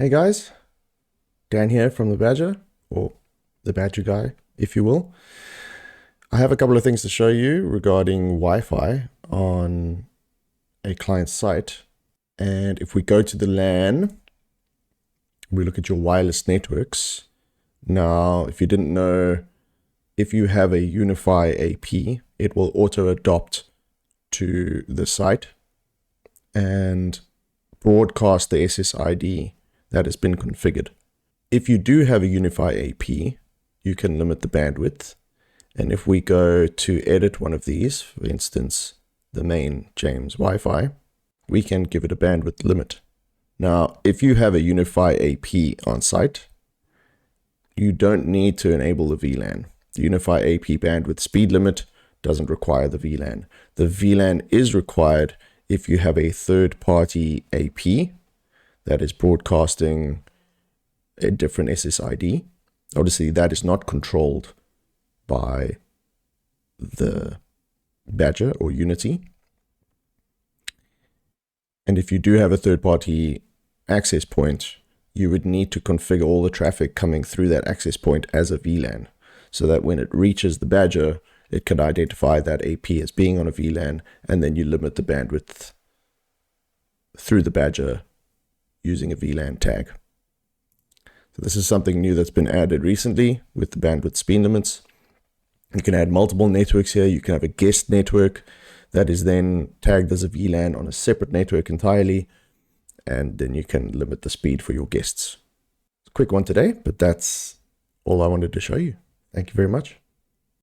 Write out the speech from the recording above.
Hey guys, Dan here from the Badjr, or the Badjr guy, if you will. I have a couple of things to show you regarding Wi-Fi on a client site. And if we go to the LAN, we look at your wireless networks. Now, if you didn't know, if you have a UniFi AP, it will auto-adopt to the site and broadcast the SSID that has been configured. If you do have a UniFi AP, you can limit the bandwidth. And if we go to edit one of these, for instance, the main James Wi-Fi, we can give it a bandwidth limit. Now, if you have a UniFi AP on site, you don't need to enable the VLAN. The UniFi AP bandwidth speed limit doesn't require the VLAN. The VLAN is required if you have a third-party AP that is broadcasting a different SSID. Obviously, that is not controlled by the Badjr or Unity. And if you do have a third-party access point, you would need to configure all the traffic coming through that access point as a VLAN, so that when it reaches the Badjr, it can identify that AP as being on a VLAN, and then you limit the bandwidth through the Badjr using a VLAN tag. So this is something new that's been added recently with the bandwidth speed limits. You can add multiple networks here. You can have a guest network that is then tagged as a VLAN on a separate network entirely, and then you can limit the speed for your guests. Quick one today, but that's all I wanted to show you. Thank you very much.